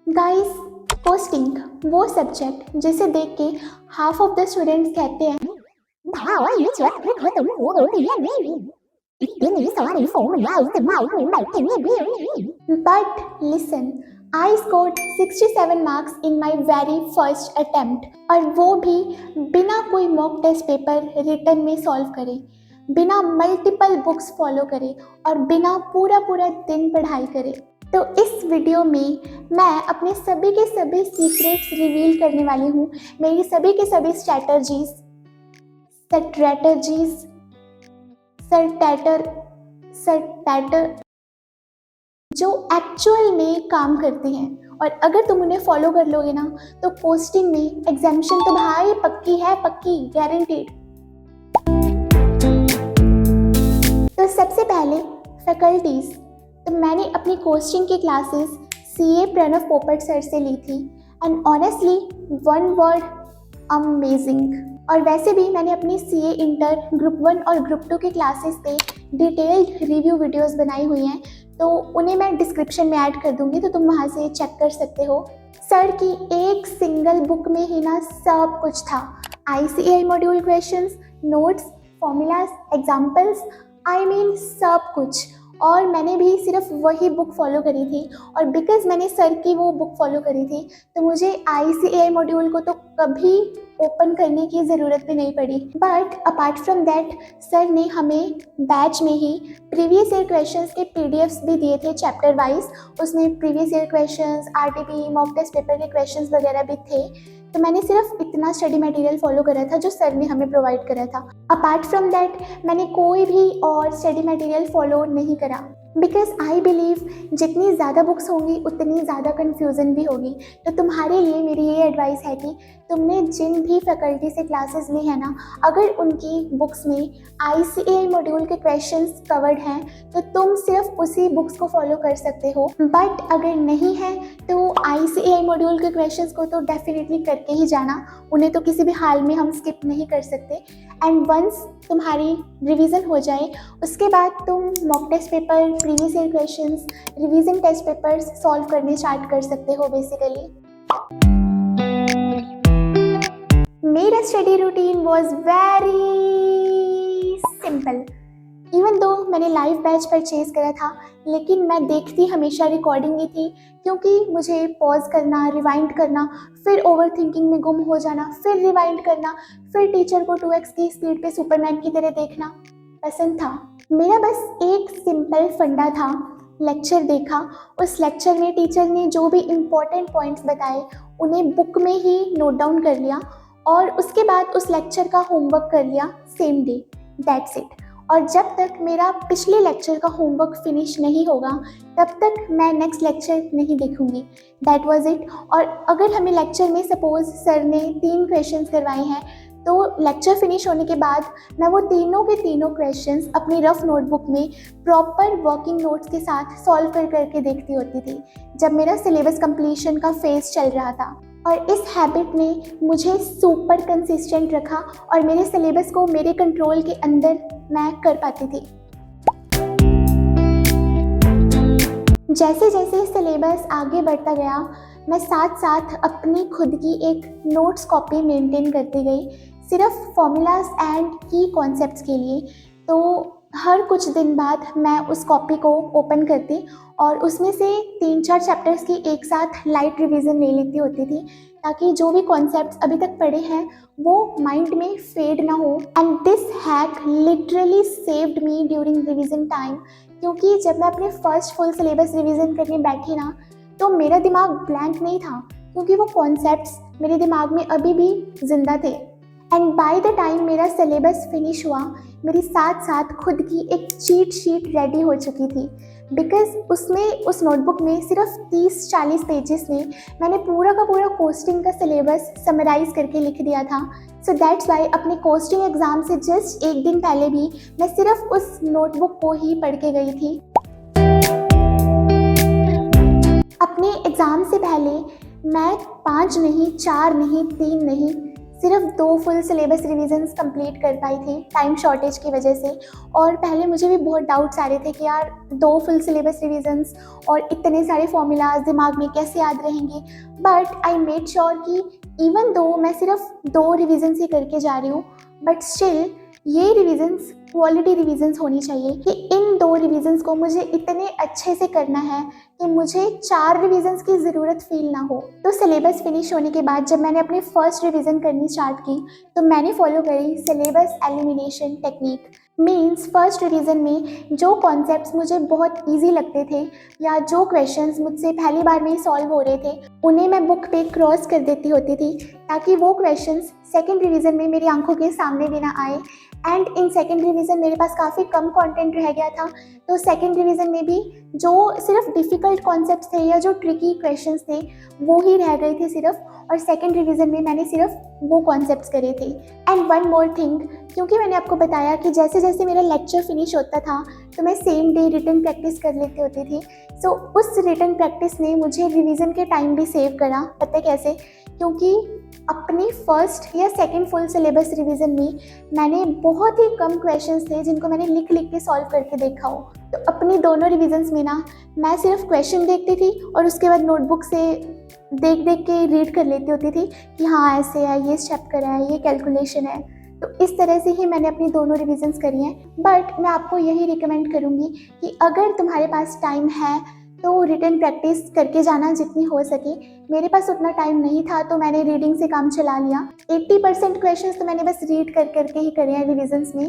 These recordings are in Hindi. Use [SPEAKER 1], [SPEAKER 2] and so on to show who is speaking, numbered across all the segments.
[SPEAKER 1] गाइस, पोस्टिंग वो सब्जेक्ट जिसे देख के हाफ ऑफ द स्टूडेंट्स कहते हैं but listen, I scored 67 marks in my very first attempt, और वो भी बिना कोई मॉक टेस्ट पेपर रिटर्न में सॉल्व करे, बिना मल्टीपल बुक्स फॉलो करे और बिना पूरा पूरा दिन पढ़ाई करे। तो इस वीडियो में मैं अपने सभी के सभी सीक्रेट्स रिवील करने वाली हूँ, मेरी सभी के सभी स्ट्रैटर्जीज जो एक्चुअल में काम करती हैं, और अगर तुम उन्हें फॉलो कर लोगे ना तो पोस्टिंग में एग्जामिशन तो भाई पक्की है, पक्की गारंटीड। तो सबसे पहले फैकल्टीज, तो मैंने अपनी कोचिंग की क्लासेस सीए प्रणव पोपट सर से ली थी, and honestly one word, amazing. और वैसे भी मैंने अपनी सीए इंटर ग्रुप 1 और ग्रुप 2 की क्लासेस पे डिटेल्ड रिव्यू वीडियोस बनाई हुई हैं, तो उन्हें मैं डिस्क्रिप्शन में ऐड कर दूंगी, तो तुम वहाँ से चेक कर सकते हो। सर की एक सिंगल बुक में ही ना सब कुछ था, ICAI module questions, notes, formulas, examples, I mean सब कुछ। और मैंने भी सिर्फ वही बुक फॉलो करी थी, और बिकॉज मैंने सर की वो बुक फॉलो करी थी तो मुझे ICAI मॉड्यूल को तो कभी ओपन करने की ज़रूरत भी नहीं पड़ी। But apart from that sir ने हमें बैच में ही प्रीवियस ईयर क्वेश्चंस के PDFs भी दिए थे चैप्टर वाइज। उसमें previous year questions, RTP, mock test paper के क्वेश्चंस वगैरह भी थे। तो मैंने सिर्फ इतना स्टडी मटेरियल फॉलो करा था जो सर ने हमें प्रोवाइड करा था। अपार्ट फ्रॉम दैट मैंने कोई भी और स्टडी मटेरियल फॉलो नहीं करा, बिकॉज आई बिलीव जितनी ज़्यादा बुक्स होंगी उतनी ज़्यादा कन्फ्यूज़न भी होगी। तो तुम्हारे लिए मेरी ये एडवाइस है कि तुमने जिन भी फैकल्टी से क्लासेस ली है ना, अगर उनकी बुक्स में ICAI मॉड्यूल के क्वेश्चंस कवर्ड हैं तो तुम सिर्फ उसी बुक्स को फॉलो कर सकते हो। बट अगर नहीं है तो ICAI मॉड्यूल के क्वेश्चंस को तो डेफिनेटली करके ही जाना, उन्हें तो किसी भी हाल में हम स्किप नहीं कर सकते। एंड वंस तुम्हारी रिवीजन हो जाए उसके बाद तुम mock test paper, previous year questions, revision test papers solve करने स्टार्ट कर सकते हो बेसिकली। मेरा study routine was very simple. Even though मैंने लाइव बैच परचेज करा था, लेकिन मैं देखती हमेशा रिकॉर्डिंग ही थी, क्योंकि मुझे पॉज करना, रिवाइंड करना, फिर ओवर थिंकिंग में गुम हो जाना, फिर रिवाइंड करना, फिर टीचर को 2x की स्पीड पे सुपरमैन की तरह देखना पसंद था। मेरा बस एक सिंपल फंडा था, लेक्चर देखा, उस लेक्चर में टीचर ने जो भी इम्पोर्टेंट पॉइंट्स बताए उन्हें बुक में ही नोट डाउन कर लिया, और उसके बाद उस लेक्चर का होमवर्क कर लिया सेम डे, दैट्स इट। और जब तक मेरा पिछले लेक्चर का होमवर्क फिनिश नहीं होगा तब तक मैं नेक्स्ट लेक्चर नहीं देखूंगी, दैट वाज इट। और अगर हमें लेक्चर में सपोज सर ने 3 क्वेश्चंस करवाए हैं तो लेक्चर फिनिश होने के बाद मैं वो तीनों के तीनों क्वेश्चंस अपनी रफ नोटबुक में प्रॉपर वर्किंग नोट्स के साथ सॉल्व करके देखती होती थी, जब मेरा सिलेबस कंप्लीशन का फेज चल रहा था। और इस हैबिट ने मुझे सुपर कंसिस्टेंट रखा और मेरे सिलेबस को मेरे कंट्रोल के अंदर मैं कर पाती थी। जैसे जैसे सिलेबस आगे बढ़ता गया मैं साथ साथ अपनी खुद की एक नोट्स कॉपी मेंटेन करती गई, सिर्फ फॉर्मूलाज एंड की कॉन्सेप्ट्स के लिए। तो हर कुछ दिन बाद मैं उस कॉपी को ओपन करती और उसमें से 3-4 चैप्टर्स की एक साथ लाइट रिवीजन ले लेती होती थी, ताकि जो भी कॉन्सेप्ट्स अभी तक पढ़े हैं वो माइंड में फेड ना हो। And this hack literally saved me during revision time, क्योंकि जब मैं अपने फर्स्ट फुल सिलेबस रिवीजन करने बैठी ना तो मेरा दिमाग ब्लैंक नहीं था, क्योंकि वो कॉन्सेप्ट्स मेरे दिमाग में अभी भी जिंदा थे। एंड बाय द टाइम मेरा सिलेबस फिनिश हुआ मेरी साथ साथ खुद की एक चीट शीट रेडी हो चुकी थी, बिकॉज उस नोटबुक में सिर्फ 30-40 पेजेस में मैंने पूरा का पूरा कोस्टिंग का सिलेबस समराइज करके लिख दिया था। सो दैट्स वाई अपने कोस्टिंग एग्ज़ाम से जस्ट एक दिन पहले भी मैं सिर्फ उस नोटबुक को ही पढ़ के गई थी। अपने एग्ज़ाम से पहले मैं 5 नहीं, 4 नहीं, 3 नहीं, सिर्फ 2 फुल सिलेबस रिविजन्स कंप्लीट कर पाई थी टाइम शॉर्टेज की वजह से। और पहले मुझे भी बहुत डाउट्स आ रहे थे कि यार 2 फुल सिलेबस रिविजन्स और इतने सारे फॉर्मूलाज दिमाग में कैसे याद रहेंगे। बट आई मेड श्योर कि इवन दो मैं सिर्फ 2 रिविजन्स ही करके जा रही हूँ, बट स्टिल ये रिविजन्स क्वालिटी रिविजन्स होनी चाहिए कि इन 2 रिविजन्स को मुझे इतने अच्छे से करना है कि मुझे 4 रिविजन्स की ज़रूरत फील ना हो। तो सिलेबस फिनिश होने के बाद जब मैंने अपनी फर्स्ट रिवीजन करनी स्टार्ट की तो मैंने फॉलो करी syllabus elimination technique. Means first revision में जो कॉन्सेप्ट्स मुझे बहुत इजी लगते थे या जो क्वेश्चंस मुझसे पहली बार में ही सॉल्व हो रहे थे उन्हें मैं बुक पे क्रॉस कर देती होती थी, ताकि वो क्वेश्चंस सेकंड रिवीजन में मेरी आंखों के सामने भी ना आए। एंड इन सेकंड रिवीजन मेरे पास काफ़ी कम कंटेंट रह गया था, तो सेकंड रिवीजन में भी जो सिर्फ डिफ़िकल्ट कॉन्सेप्ट्स थे या जो ट्रिकी क्वेश्चंस थे वो ही रह गए थे सिर्फ, और सेकंड रिवीजन में मैंने सिर्फ वो कॉन्सेप्ट्स करे थे। एंड वन मोर थिंग, क्योंकि मैंने आपको बताया कि जैसे जैसे मेरा लेक्चर फिनिश होता था तो मैं सेम डे रिटन प्रैक्टिस कर लेती होती थी। सो उस रिटन प्रैक्टिस ने मुझे रिवीजन के टाइम भी सेव करा। पता है कैसे? क्योंकि अपनी फर्स्ट या सेकंड फुल सिलेबस रिवीजन में मैंने बहुत ही कम क्वेश्चंस थे जिनको मैंने लिख लिख के सॉल्व करके देखा हो। तो अपनी दोनों रिवीजन्स में ना मैं सिर्फ क्वेश्चन देखती थी और उसके बाद नोटबुक से देख देख के रीड कर लेती होती थी कि हाँ ऐसे है, ये चैप्टर है, ये कैलकुलेशन है। तो इस तरह से ही मैंने अपनी दोनों रिवीजन्स करी हैं। बट मैं आपको यही रिकमेंड करूँगी कि अगर तुम्हारे पास टाइम है तो रिटन प्रैक्टिस करके जाना जितनी हो सके। मेरे पास उतना टाइम नहीं था तो मैंने रीडिंग से काम चला लिया। 80% क्वेश्चंस तो मैंने बस रीड कर करके ही करे हैं रिविजन्स में।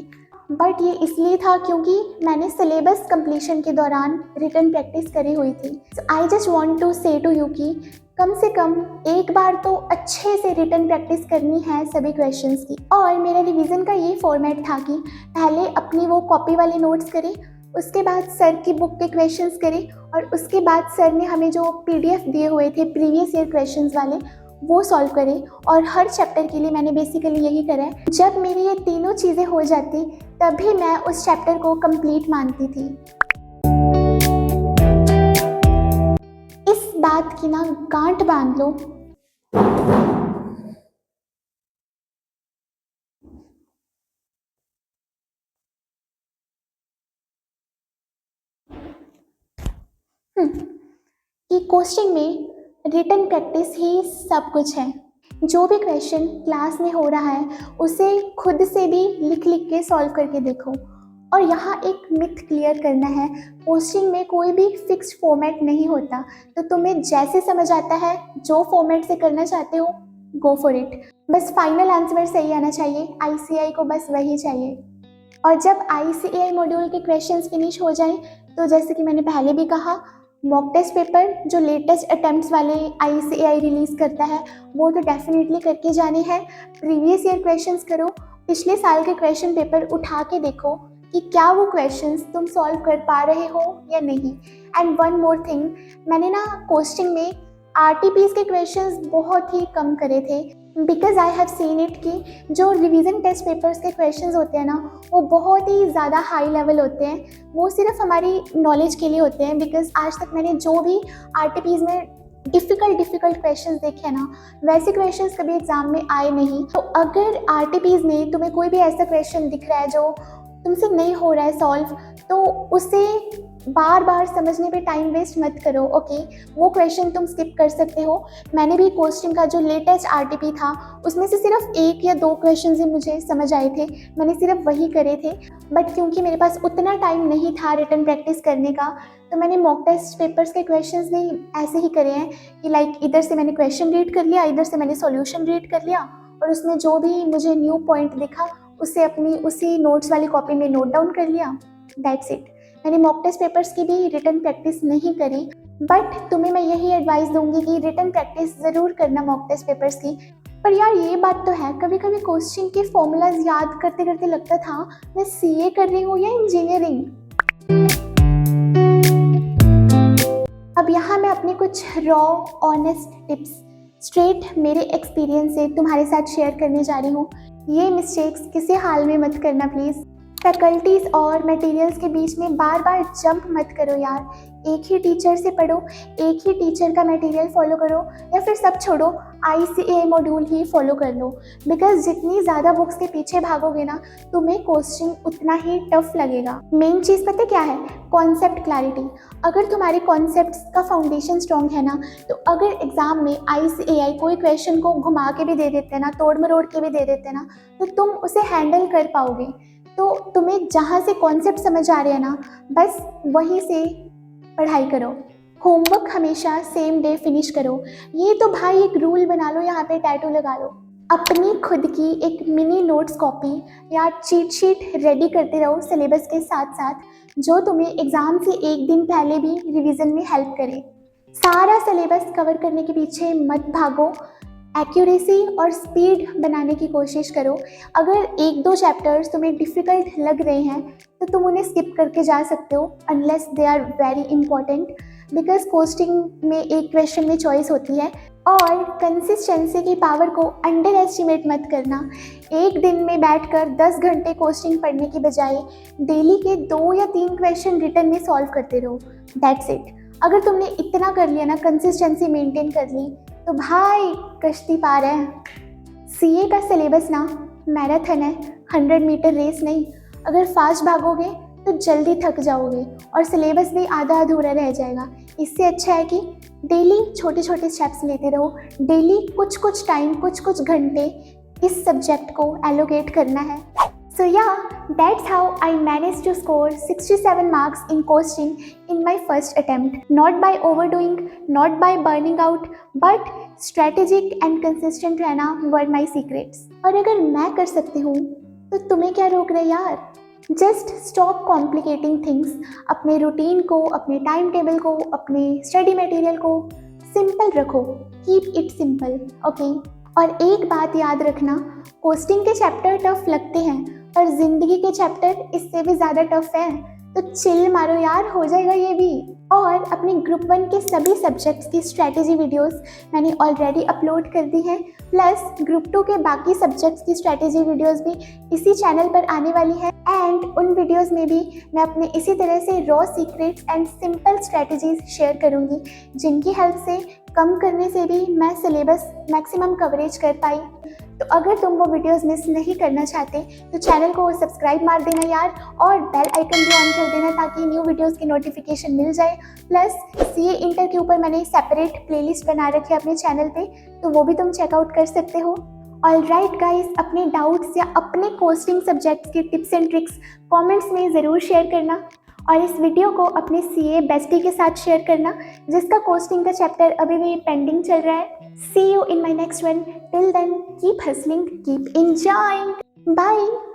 [SPEAKER 1] बट ये इसलिए था क्योंकि मैंने सिलेबस कंप्लीशन के दौरान रिटन प्रैक्टिस करी हुई थी। सो आई जस्ट वांट टू से टू यू कि कम से कम एक बार तो अच्छे से रिटन प्रैक्टिस करनी है सभी क्वेश्चंस की। और मेरा रिवीजन का ये फॉर्मेट था कि पहले अपनी वो कॉपी वाले नोट्स करें, उसके बाद सर की बुक के क्वेश्चंस करें, और उसके बाद सर ने हमें जो पीडीएफ दिए हुए थे प्रीवियस ईयर क्वेश्चंस वाले वो सॉल्व करें। और हर चैप्टर के लिए मैंने बेसिकली यही करा है। जब मेरी ये तीनों चीज़ें हो जाती तभी मैं उस चैप्टर को कंप्लीट मानती थी। इस बात की ना गांठ बांध लो। कि कोचिंग में रिटन प्रैक्टिस ही सब कुछ है। जो भी क्वेश्चन क्लास में हो रहा है उसे खुद से भी लिख लिख के सॉल्व करके देखो। और यहाँ एक मिथ क्लियर करना है, कोचिंग में कोई भी फिक्स्ड फॉर्मेट नहीं होता। तो तुम्हें जैसे समझ आता है, जो फॉर्मेट से करना चाहते हो, गो फॉर इट। बस फाइनल आंसर सही आना चाहिए। आईसीएआई को बस वही चाहिए। और जब आईसीएआई मॉड्यूल के क्वेश्चंस फिनिश हो जाएं तो जैसे कि मैंने पहले भी कहा, मॉक टेस्ट पेपर जो लेटेस्ट अटेम्प्ट्स वाले आईसीएआई रिलीज़ करता है वो तो डेफिनेटली करके जाने हैं। प्रीवियस ईयर क्वेश्चंस करो, पिछले साल के क्वेश्चन पेपर उठा के देखो कि क्या वो क्वेश्चंस तुम सॉल्व कर पा रहे हो या नहीं। एंड वन मोर थिंग, मैंने ना कोस्टिंग में आरटीपीज के क्वेश्चंस बहुत ही कम करे थे, because I have seen it कि जो रिवीजन टेस्ट पेपर्स के क्वेश्चंस होते हैं ना वो बहुत ही ज़्यादा हाई लेवल होते हैं। वो सिर्फ हमारी नॉलेज के लिए होते हैं, बिकॉज आज तक मैंने जो भी आरटीपीज में डिफ़िकल्ट क्वेश्चंस देखे हैं ना वैसे क्वेश्चंस कभी एग्जाम में आए नहीं। तो अगर आरटीपीज में तुम्हें कोई भी ऐसा क्वेश्चन दिख रहा है जो तुमसे नहीं हो रहा है सॉल्व, तो उसे बार बार समझने पे टाइम वेस्ट मत करो। ओके, वो क्वेश्चन तुम स्किप कर सकते हो। मैंने भी कोस्टिंग का जो लेटेस्ट आरटीपी था उसमें से सिर्फ 1 या 2 क्वेश्चन ही मुझे समझ आए थे, मैंने सिर्फ वही करे थे। बट क्योंकि मेरे पास उतना टाइम नहीं था रिटन प्रैक्टिस करने का, तो मैंने मॉक टेस्ट पेपर्स के क्वेश्चंस भी ऐसे ही करे हैं कि लाइक इधर से मैंने क्वेश्चन रीड कर लिया, इधर से मैंने सॉल्यूशन रीड कर लिया, और उसमें जो भी मुझे न्यू पॉइंट दिखा उसे अपनी उसी नोट्स वाली कॉपी में नोट डाउन कर लिया। That's it. मैंने मॉक टेस्ट पेपर्स की भी रिटन प्रैक्टिस नहीं करी, बट तुम्हें मैं यही एडवाइस दूंगी कि रिटन प्रैक्टिस ज़रूर करना मॉक टेस्ट पेपर्स की। पर यार ये बात तो है, कभी कभी क्वेश्चन के फॉर्मूलाज याद करते करते लगता था मैं सीए कर रही हूँ या इंजीनियरिंग। अब यहाँ मैं अपनी कुछ रॉ ऑनेस्ट टिप्स स्ट्रेट मेरे एक्सपीरियंस से तुम्हारे साथ शेयर करने जा रही हूँ। ये मिस्टेक्स किसी हाल में मत करना प्लीज़। फैकल्टीज़ और मटेरियल्स के बीच में बार बार जंप मत करो यार। एक ही टीचर से पढ़ो, एक ही टीचर का मटेरियल फॉलो करो, या फिर सब छोड़ो ICAI मॉड्यूल ही फॉलो कर लो। बिकॉज जितनी ज़्यादा बुक्स के पीछे भागोगे ना, तुम्हें क्वेश्चन उतना ही टफ लगेगा। मेन चीज़ पता क्या है? Concept clarity. अगर तुम्हारे कॉन्सेप्ट्स का फाउंडेशन स्ट्रॉन्ग है ना, तो अगर एग्जाम में ICAI कोई क्वेश्चन को घुमा के भी दे देते हैं ना, तोड़ मरोड़ के भी दे देते हैं ना, तो तुम उसे हैंडल कर पाओगे। तो तुम्हें जहाँ से कॉन्सेप्ट समझ आ रहे हैं ना, बस वहीं से पढ़ाई करो। होमवर्क हमेशा सेम डे फिनिश करो। ये तो भाई एक रूल बना लो, यहाँ पे टैटू लगा लो। अपनी खुद की एक मिनी नोट्स कॉपी या चीट शीट रेडी करते रहो सिलेबस के साथ साथ, जो तुम्हें एग्ज़ाम से एक दिन पहले भी रिवीजन में हेल्प करे। सारा सिलेबस कवर करने के पीछे मत भागो, एक्यूरेसी और स्पीड बनाने की कोशिश करो। अगर एक दो चैप्टर्स तुम्हें डिफ़िकल्ट लग रहे हैं तो तुम उन्हें स्किप करके जा सकते हो, unless they are very important, because costing में एक क्वेश्चन में चॉइस होती है। और कंसिस्टेंसी की पावर को अंडर एस्टिमेट मत करना। एक दिन में बैठकर 10 घंटे कोस्टिंग पढ़ने की बजाय डेली के 2 या 3 क्वेश्चन रिटर्न में सॉल्व करते रहो। That's it. अगर तुमने इतना कर लिया ना, कंसिस्टेंसी मेंटेन कर ली, तो भाई कश्ती पार है। CA का सिलेबस ना मैराथन है, 100 मीटर रेस नहीं। अगर फास्ट भागोगे तो जल्दी थक जाओगे और सिलेबस भी आधा अधूरा रह जाएगा। इससे अच्छा है कि डेली छोटे छोटे स्टेप्स लेते रहो। डेली कुछ कुछ टाइम, कुछ कुछ घंटे इस सब्जेक्ट को एलोकेट करना है। So yeah, that's how I managed to score 67 marks in costing in my first attempt. Not by overdoing, not by burning out, but strategic and consistent रहना were my secrets. और अगर मैं कर सकती हूँ तो तुम्हें क्या रोक रहा है यार? Just stop complicating things. अपने रूटीन को, अपने टाइम टेबल को, अपने स्टडी मटेरियल को सिंपल रखो। Keep it simple, okay? और एक बात याद रखना, कोस्टिंग के चैप्टर टफ लगते हैं पर जिंदगी के चैप्टर इससे भी ज़्यादा टफ है। तो चिल मारो यार, हो जाएगा ये भी। और अपने ग्रुप 1 के सभी सब्जेक्ट्स की स्ट्रैटेजी वीडियोस मैंने ऑलरेडी अपलोड कर दी हैं, प्लस ग्रुप 2 के बाकी सब्जेक्ट्स की स्ट्रैटेजी वीडियोस भी इसी चैनल पर आने वाली है। एंड उन वीडियोस में भी मैं अपने इसी तरह से raw secrets and simple strategies share करूँगी, जिनकी हेल्प से कम करने से भी मैं सिलेबस मैक्सिमम कवरेज कर पाई। तो अगर तुम वो वीडियोस मिस नहीं करना चाहते तो चैनल को सब्सक्राइब मार देना यार, और बेल आइकन भी ऑन कर देना ताकि न्यू वीडियोस की नोटिफिकेशन मिल जाए। प्लस CA इंटर के ऊपर मैंने सेपरेट प्लेलिस्ट बना रखी है अपने चैनल पे, तो वो भी तुम चेकआउट कर सकते हो। ऑलराइट गाइस, अपने डाउट्स या अपने कोस्टिंग सब्जेक्ट्स की टिप्स एंड ट्रिक्स कमेंट्स में ज़रूर शेयर करना, और इस वीडियो को अपने CA बेस्टी के साथ शेयर करना जिसका कोस्टिंग का चैप्टर अभी भी पेंडिंग चल रहा है। See you in my next one. Till then, keep hustling, keep enjoying. Bye.